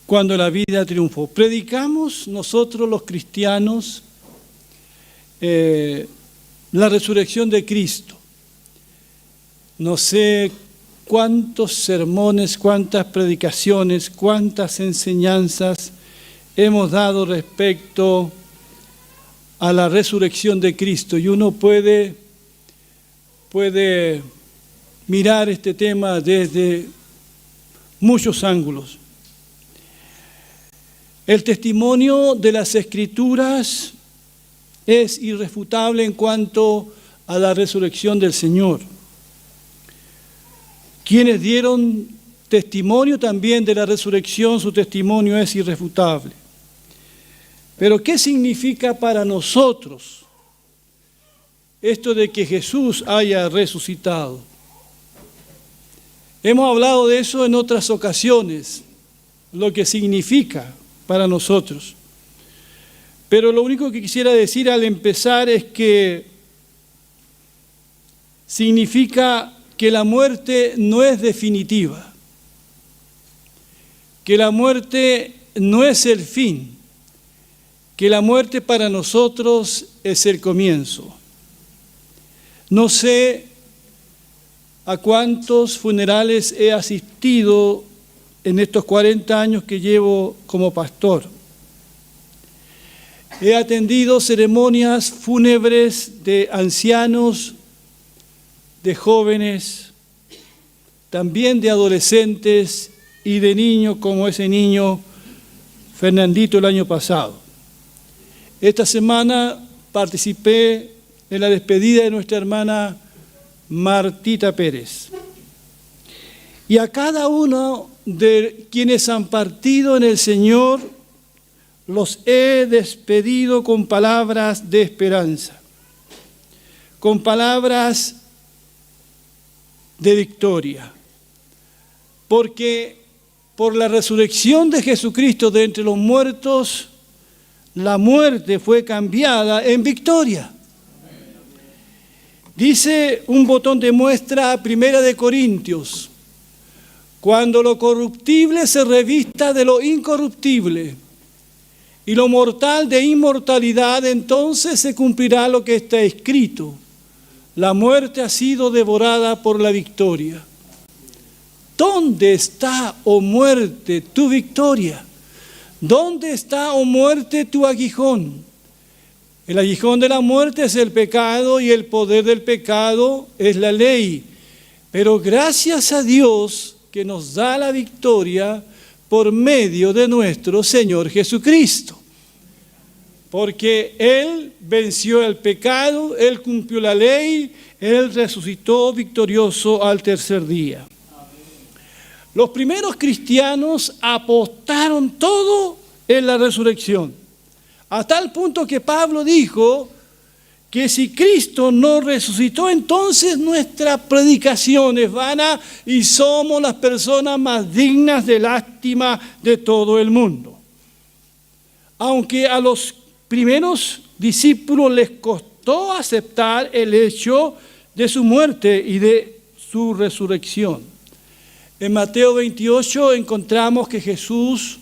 cuando la vida triunfó. Predicamos nosotros los cristianos la resurrección de Cristo. No sé cuántos sermones, cuántas predicaciones, cuántas enseñanzas hemos dado respecto a la resurrección de Cristo. Y uno puede mirar este tema desde muchos ángulos. El testimonio de las Escrituras es irrefutable en cuanto a la resurrección del Señor. Quienes dieron testimonio también de la resurrección, su testimonio es irrefutable. Pero ¿qué significa para nosotros esto de que Jesús haya resucitado? Hemos hablado de eso en otras ocasiones, lo que significa para nosotros. Pero lo único que quisiera decir al empezar es que significa que la muerte no es definitiva, que la muerte no es el fin, que la muerte para nosotros es el comienzo. No sé a cuántos funerales he asistido en estos 40 años que llevo como pastor. He atendido ceremonias fúnebres de ancianos, de jóvenes, también de adolescentes y de niños como ese niño Fernandito el año pasado. Esta semana participé en la despedida de nuestra hermana Martita Pérez. Y a cada uno de quienes han partido en el Señor, los he despedido con palabras de esperanza, con palabras de victoria, porque por la resurrección de Jesucristo de entre los muertos, la muerte fue cambiada en victoria. Dice un botón de muestra, 1 de Corintios, cuando lo corruptible se revista de lo incorruptible y lo mortal de inmortalidad, entonces se cumplirá lo que está escrito: la muerte ha sido devorada por la victoria. ¿Dónde está, oh muerte, tu victoria? ¿Dónde está, oh muerte, tu aguijón? El aguijón de la muerte es el pecado y el poder del pecado es la ley. Pero gracias a Dios que nos da la victoria por medio de nuestro Señor Jesucristo. Porque Él venció el pecado, Él cumplió la ley, Él resucitó victorioso al tercer día. Los primeros cristianos apostaron todo en la resurrección, a tal punto que Pablo dijo que si Cristo no resucitó, entonces nuestra predicación es vana y somos las personas más dignas de lástima de todo el mundo. Aunque a los primeros discípulos les costó aceptar el hecho de su muerte y de su resurrección. En Mateo 28 encontramos que Jesús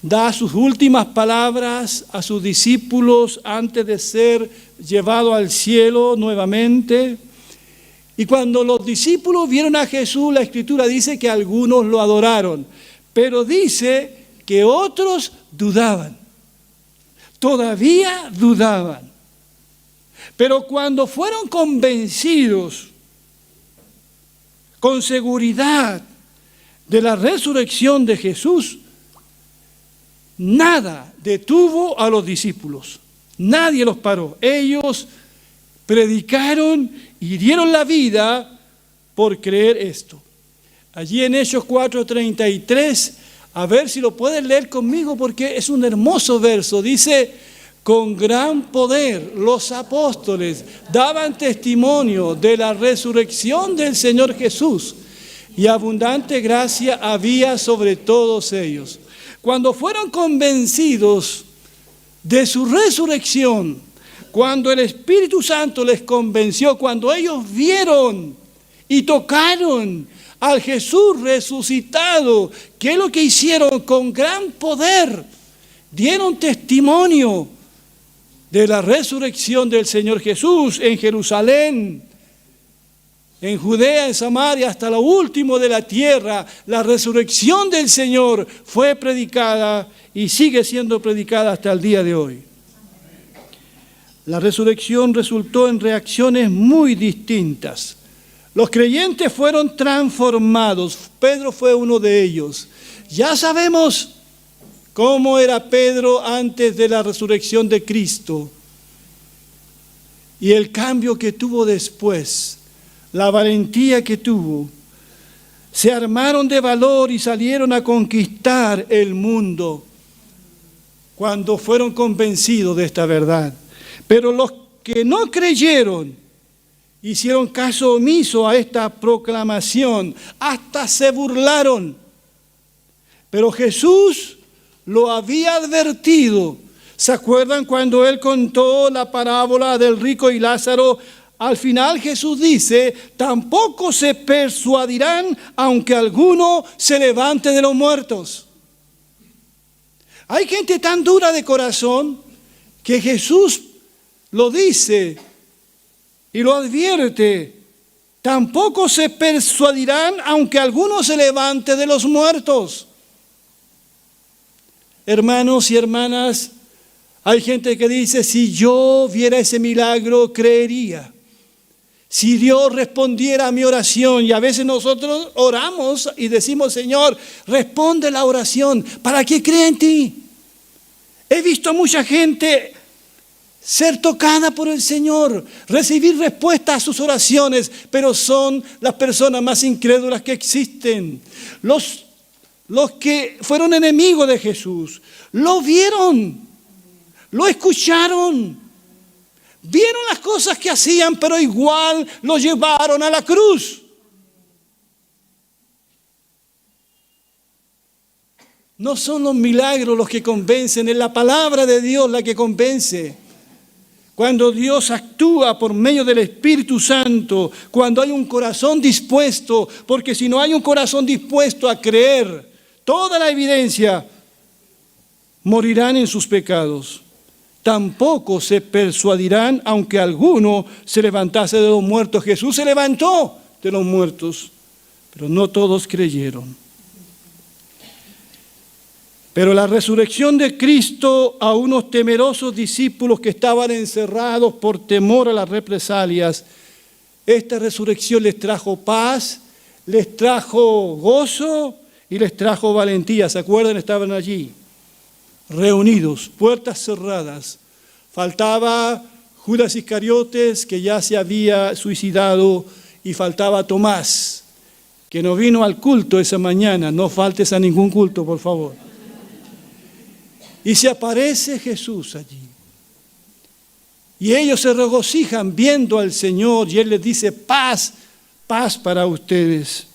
da sus últimas palabras a sus discípulos antes de ser llevado al cielo nuevamente. Y cuando los discípulos vieron a Jesús, la Escritura dice que algunos lo adoraron, pero dice que otros dudaban. Todavía dudaban. Pero cuando fueron convencidos con seguridad de la resurrección de Jesús, nada detuvo a los discípulos. Nadie los paró. Ellos predicaron y dieron la vida por creer esto. Allí en Hechos 4:33, a ver si lo pueden leer conmigo porque es un hermoso verso. Dice: con gran poder los apóstoles daban testimonio de la resurrección del Señor Jesús, y abundante gracia había sobre todos ellos. Cuando fueron convencidos de su resurrección, cuando el Espíritu Santo les convenció, cuando ellos vieron y tocaron al Jesús resucitado. ¿Qué es lo que hicieron? Con gran poder dieron testimonio de la resurrección del Señor Jesús en Jerusalén, en Judea, en Samaria, hasta lo último de la tierra. La resurrección del Señor fue predicada y sigue siendo predicada hasta el día de hoy. La resurrección resultó en reacciones muy distintas. Los creyentes fueron transformados. Pedro fue uno de ellos. Ya sabemos cómo era Pedro antes de la resurrección de Cristo y el cambio que tuvo después, la valentía que tuvo. Se armaron de valor y salieron a conquistar el mundo cuando fueron convencidos de esta verdad. Pero los que no creyeron hicieron caso omiso a esta proclamación, hasta se burlaron. Pero Jesús lo había advertido. ¿Se acuerdan cuando Él contó la parábola del rico y Lázaro? Al final Jesús dice, tampoco se persuadirán aunque alguno se levante de los muertos. Hay gente tan dura de corazón que Jesús lo dice y lo advierte. Tampoco se persuadirán aunque alguno se levante de los muertos. Hermanos y hermanas, hay gente que dice, si yo viera ese milagro, creería. Si Dios respondiera a mi oración, y a veces nosotros oramos y decimos, Señor, responde la oración para que crea en ti. He visto a mucha gente ser tocada por el Señor, recibir respuesta a sus oraciones, pero son las personas más incrédulas que existen. Los que fueron enemigos de Jesús, lo vieron, lo escucharon, vieron las cosas que hacían, pero igual lo llevaron a la cruz. No son los milagros los que convencen, es la palabra de Dios la que convence. Cuando Dios actúa por medio del Espíritu Santo, cuando hay un corazón dispuesto, porque si no hay un corazón dispuesto a creer, toda la evidencia, morirán en sus pecados. Tampoco se persuadirán aunque alguno se levantase de los muertos. Jesús se levantó de los muertos, pero no todos creyeron. Pero la resurrección de Cristo a unos temerosos discípulos que estaban encerrados por temor a las represalias, esta resurrección les trajo paz, les trajo gozo y les trajo valentía. ¿Se acuerdan? Estaban allí, reunidos, puertas cerradas. Faltaba Judas Iscariotes, que ya se había suicidado, y faltaba Tomás, que no vino al culto esa mañana. No faltes a ningún culto, por favor. Y se aparece Jesús allí. Y ellos se regocijan viendo al Señor y Él les dice, paz, paz para ustedes.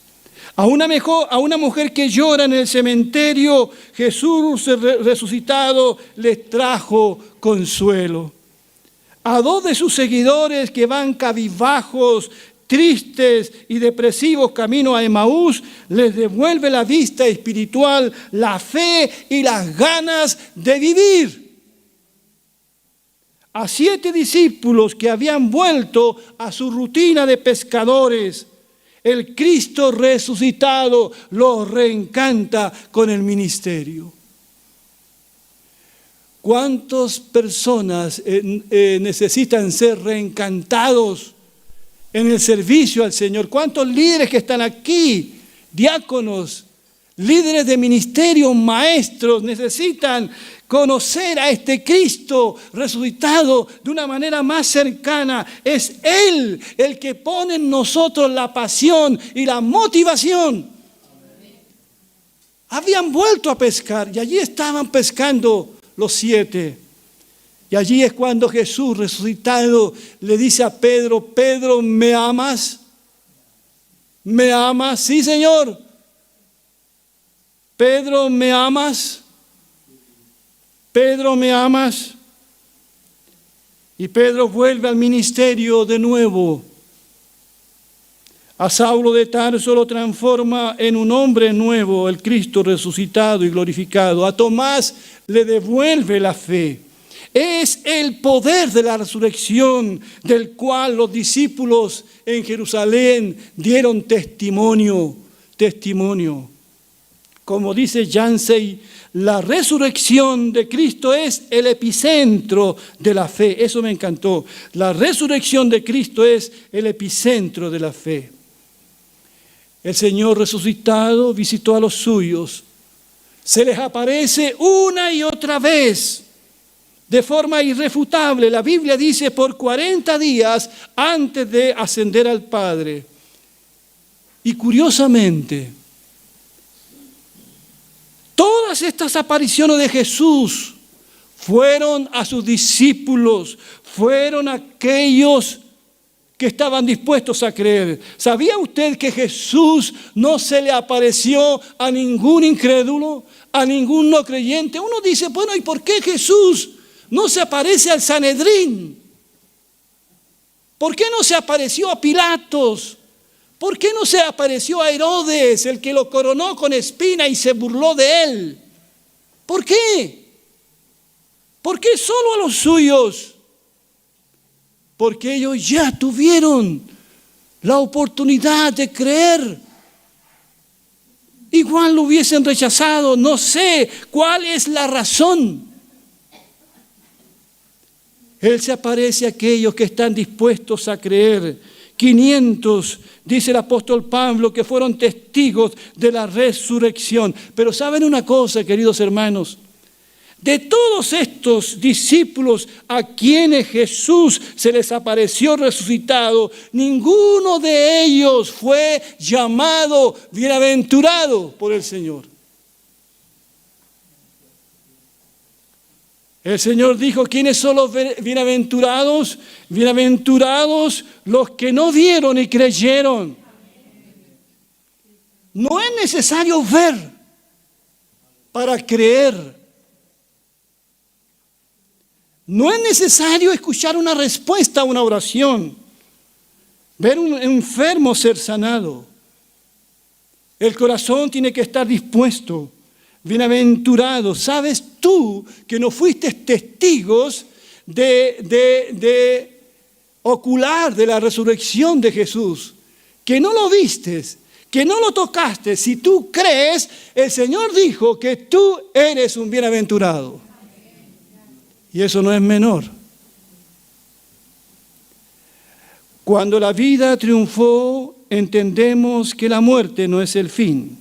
A una mujer que llora en el cementerio, Jesús resucitado les trajo consuelo. A dos de sus seguidores que van cabizbajos, tristes y depresivos camino a Emaús, les devuelve la vista espiritual, la fe y las ganas de vivir. A 7 discípulos que habían vuelto a su rutina de pescadores, el Cristo resucitado los reencanta con el ministerio. ¿Cuántas personas necesitan ser reencantados en el servicio al Señor? ¿Cuántos líderes que están aquí, diáconos, líderes de ministerio, maestros, necesitan conocer a este Cristo resucitado de una manera más cercana? Es Él el que pone en nosotros la pasión y la motivación. Habían vuelto a pescar y allí estaban pescando los 7. Y allí es cuando Jesús resucitado le dice a Pedro, Pedro, ¿me amas? ¿Me amas? Sí, Señor. Pedro, ¿me amas? Pedro, ¿me amas? Y Pedro vuelve al ministerio de nuevo. A Saulo de Tarso lo transforma en un hombre nuevo, el Cristo resucitado y glorificado. A Tomás le devuelve la fe. Es el poder de la resurrección del cual los discípulos en Jerusalén dieron testimonio. Como dice Yancey, la resurrección de Cristo es el epicentro de la fe. Eso me encantó. La resurrección de Cristo es el epicentro de la fe. El Señor resucitado visitó a los suyos. Se les aparece una y otra vez, de forma irrefutable. La Biblia dice por 40 días antes de ascender al Padre. Y curiosamente, todas estas apariciones de Jesús fueron a sus discípulos, fueron aquellos que estaban dispuestos a creer. ¿Sabía usted que Jesús no se le apareció a ningún incrédulo, a ningún no creyente? Uno dice, bueno, ¿y por qué Jesús no se aparece al Sanedrín? ¿Por qué no se apareció a Pilatos? ¿Por qué no se apareció a Herodes, el que lo coronó con espina y se burló de él? ¿Por qué? ¿Por qué solo a los suyos? Porque ellos ya tuvieron la oportunidad de creer. Igual lo hubiesen rechazado, no sé cuál es la razón. Él se aparece a aquellos que están dispuestos a creer. 500, dice el apóstol Pablo, que fueron testigos de la resurrección. Pero ¿saben una cosa, queridos hermanos? De todos estos discípulos a quienes Jesús se les apareció resucitado, ninguno de ellos fue llamado bienaventurado por el Señor. El Señor dijo, ¿quiénes son los bienaventurados? Bienaventurados los que no vieron y creyeron. No es necesario ver para creer. No es necesario escuchar una respuesta a una oración, ver un enfermo ser sanado. El corazón tiene que estar dispuesto. Bienaventurado, ¿sabes tú que no fuiste testigos de ocular de la resurrección de Jesús? Que no lo vistes, que no lo tocaste. Si tú crees, el Señor dijo que tú eres un bienaventurado. Y eso no es menor. Cuando la vida triunfó, entendemos que la muerte no es el fin.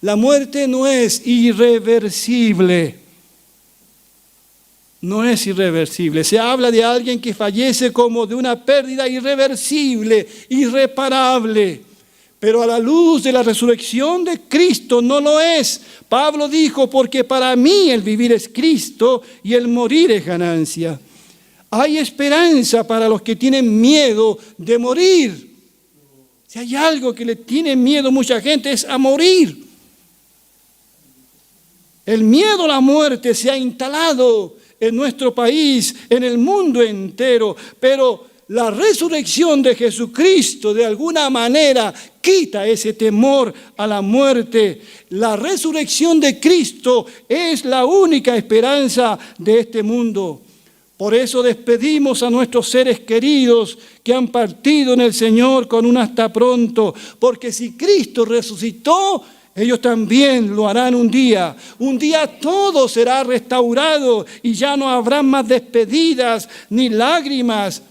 La muerte no es irreversible. No es irreversible. Se habla de alguien que fallece como de una pérdida irreversible, irreparable. Pero a la luz de la resurrección de Cristo no lo es. Pablo dijo, porque para mí el vivir es Cristo y el morir es ganancia. Hay esperanza para los que tienen miedo de morir. Si hay algo que le tiene miedo a mucha gente es a morir. El miedo a la muerte se ha instalado en nuestro país, en el mundo entero, pero la resurrección de Jesucristo de alguna manera quita ese temor a la muerte. La resurrección de Cristo es la única esperanza de este mundo. Por eso despedimos a nuestros seres queridos que han partido en el Señor con un hasta pronto, porque si Cristo resucitó, ellos también lo harán un día. Un día todo será restaurado y ya no habrá más despedidas ni lágrimas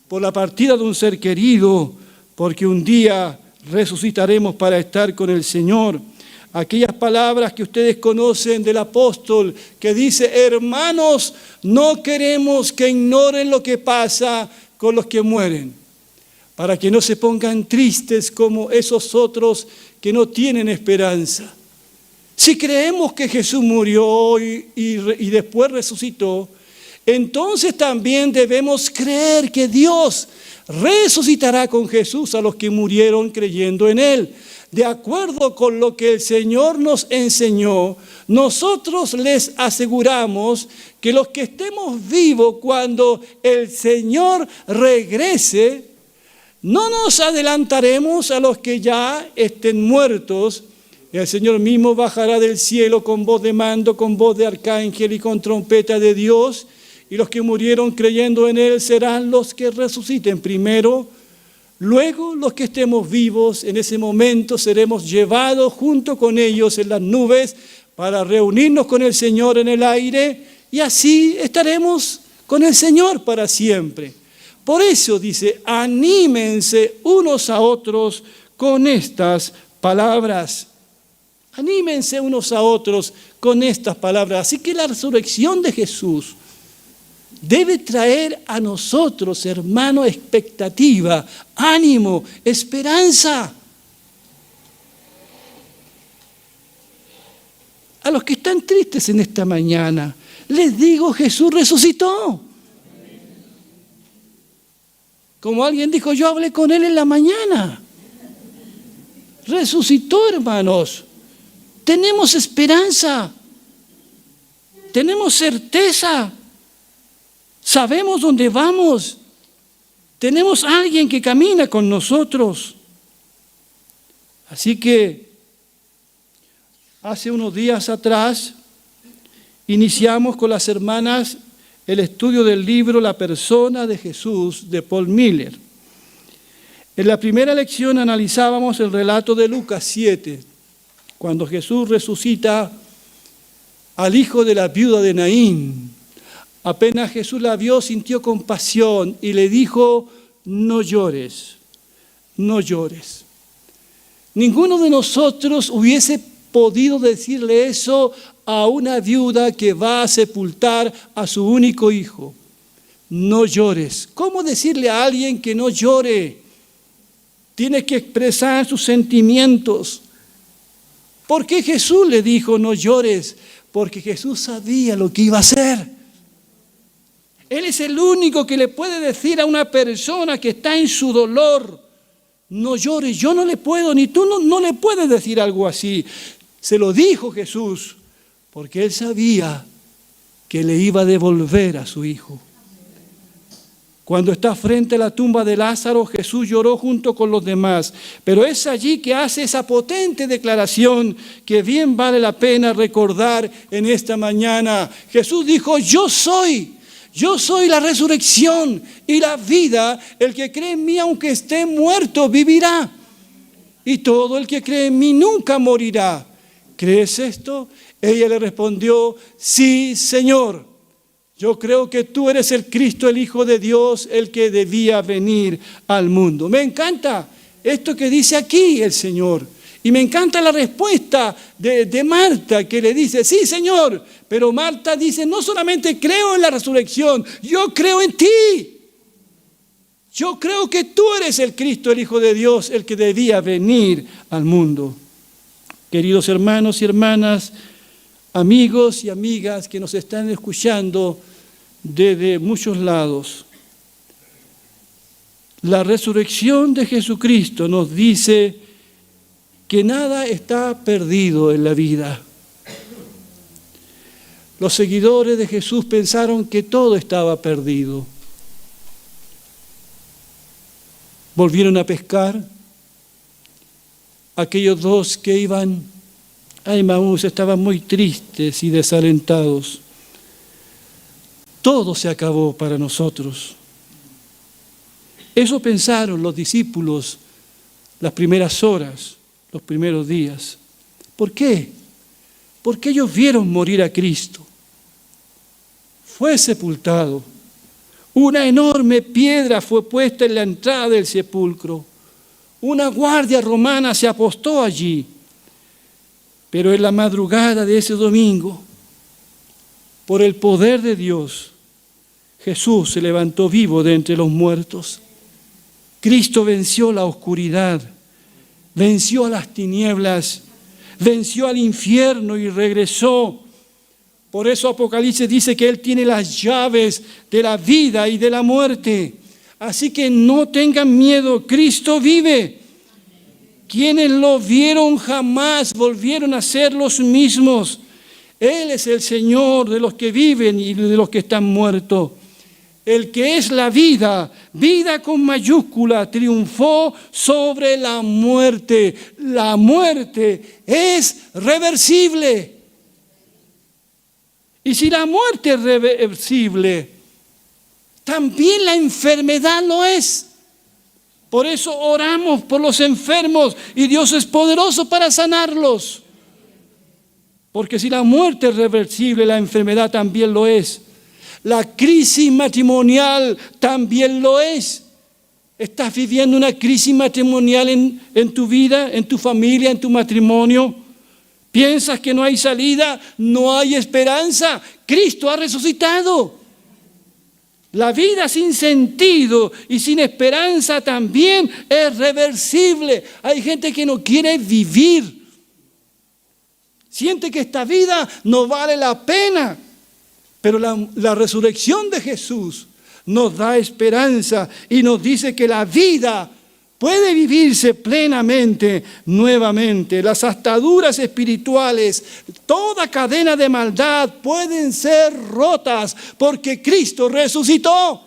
por la partida de un ser querido, porque un día resucitaremos para estar con el Señor. Aquellas palabras que ustedes conocen del apóstol que dice, hermanos, no queremos que ignoren lo que pasa con los que mueren, para que no se pongan tristes como esos otros que no tienen esperanza. Si creemos que Jesús murió y después resucitó, entonces también debemos creer que Dios resucitará con Jesús a los que murieron creyendo en Él. De acuerdo con lo que el Señor nos enseñó, nosotros les aseguramos que los que estemos vivos cuando el Señor regrese, No nos adelantaremos a los que ya estén muertos. El Señor mismo bajará del cielo con voz de mando, con voz de arcángel y con trompeta de Dios. Y los que murieron creyendo en Él serán los que resuciten primero. Luego los que estemos vivos en ese momento seremos llevados junto con ellos en las nubes para reunirnos con el Señor en el aire. Y así estaremos con el Señor para siempre. Por eso dice, anímense unos a otros con estas palabras. Anímense unos a otros con estas palabras. Así que la resurrección de Jesús debe traer a nosotros, hermano, expectativa, ánimo, esperanza. A los que están tristes en esta mañana, les digo, Jesús resucitó. Como alguien dijo, yo hablé con Él en la mañana. Resucitó, hermanos. Tenemos esperanza. Tenemos certeza. Sabemos dónde vamos. Tenemos a alguien que camina con nosotros. Así que hace unos días atrás iniciamos con las hermanas el estudio del libro La persona de Jesús de Paul Miller. En la primera lección analizábamos el relato de Lucas 7, cuando Jesús resucita al hijo de la viuda de Naín. Apenas Jesús la vio, sintió compasión y le dijo, no llores, no llores. Ninguno de nosotros hubiese podido decirle eso a una viuda que va a sepultar a su único hijo. No llores. ¿Cómo decirle a alguien que no llore? Tiene que expresar sus sentimientos. ¿Por qué Jesús le dijo no llores? Porque Jesús sabía lo que iba a hacer. Él es el único que le puede decir a una persona que está en su dolor, no llores. Yo no le puedo, ni tú no le puedes decir algo así. Se lo dijo Jesús, porque Él sabía que le iba a devolver a su hijo. Cuando está frente a la tumba de Lázaro, Jesús lloró junto con los demás. Pero es allí que hace esa potente declaración que bien vale la pena recordar en esta mañana. Jesús dijo, yo soy la resurrección y la vida. El que cree en mí, aunque esté muerto, vivirá. Y todo el que cree en mí nunca morirá. ¿Crees esto? Ella le respondió, sí, Señor. Yo creo que tú eres el Cristo, el Hijo de Dios, el que debía venir al mundo. Me encanta esto que dice aquí el Señor. Y me encanta la respuesta de Marta, que le dice, sí, Señor. Pero Marta dice, no solamente creo en la resurrección, yo creo en ti. Yo creo que tú eres el Cristo, el Hijo de Dios, el que debía venir al mundo. Queridos hermanos y hermanas, amigos y amigas que nos están escuchando desde muchos lados, la resurrección de Jesucristo nos dice que nada está perdido en la vida. Los seguidores de Jesús pensaron que todo estaba perdido. Volvieron a pescar. Aquellos dos que iban a Emaús estaban muy tristes y desalentados. Todo se acabó para nosotros. Eso pensaron los discípulos las primeras horas, los primeros días. ¿Por qué? Porque ellos vieron morir a Cristo. Fue sepultado. Una enorme piedra fue puesta en la entrada del sepulcro. Una guardia romana se apostó allí. Pero en la madrugada de ese domingo, por el poder de Dios, Jesús se levantó vivo de entre los muertos. Cristo venció la oscuridad, venció a las tinieblas, venció al infierno y regresó. Por eso Apocalipsis dice que Él tiene las llaves de la vida y de la muerte. Así que no tengan miedo, Cristo vive. Quienes lo vieron jamás volvieron a ser los mismos. Él es el Señor de los que viven y de los que están muertos. el que es la vida, vida con mayúscula, triunfó sobre la muerte. La muerte es reversible. Y si la muerte es reversible, también la enfermedad lo es. Por eso oramos por los enfermos y Dios es poderoso para sanarlos. Porque si la muerte es reversible, la enfermedad también lo es. La crisis matrimonial también lo es. ¿Estás viviendo una crisis matrimonial en tu vida, en tu familia, en tu matrimonio? ¿Piensas que no hay salida? No hay esperanza. Cristo ha resucitado. La vida sin sentido y sin esperanza también es reversible. Hay gente que no quiere vivir. Siente que esta vida no vale la pena. Pero la resurrección de Jesús nos da esperanza y nos dice que la vida puede vivirse plenamente nuevamente. Las ataduras espirituales, toda cadena de maldad pueden ser rotas porque Cristo resucitó.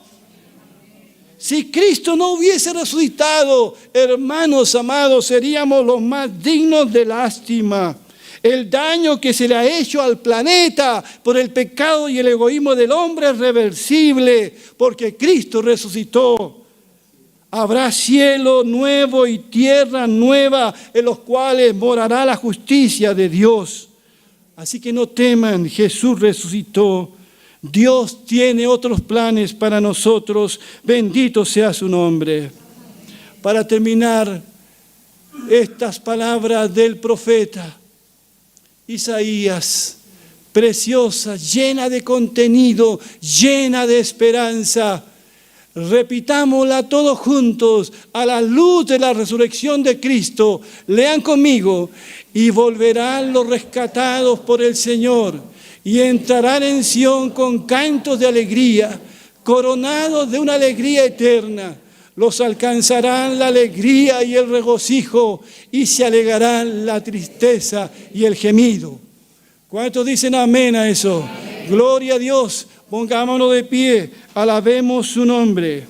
Si Cristo no hubiese resucitado, hermanos amados, seríamos los más dignos de lástima. El daño que se le ha hecho al planeta por el pecado y el egoísmo del hombre es reversible porque Cristo resucitó. Habrá cielo nuevo y tierra nueva en los cuales morará la justicia de Dios. Así que no teman, Jesús resucitó. Dios tiene otros planes para nosotros. Bendito sea su nombre. Para terminar, estas palabras del profeta Isaías, preciosa, llena de contenido, llena de esperanza. Repitámosla todos juntos a la luz de la resurrección de Cristo. Lean conmigo. Y volverán los rescatados por el Señor y entrarán en Sión con cantos de alegría, coronados de una alegría eterna. Los alcanzarán la alegría y el regocijo y se alegrarán la tristeza y el gemido. ¿Cuántos dicen amén a eso? Amén. Gloria a Dios. Pongámonos de pie, alabemos su nombre.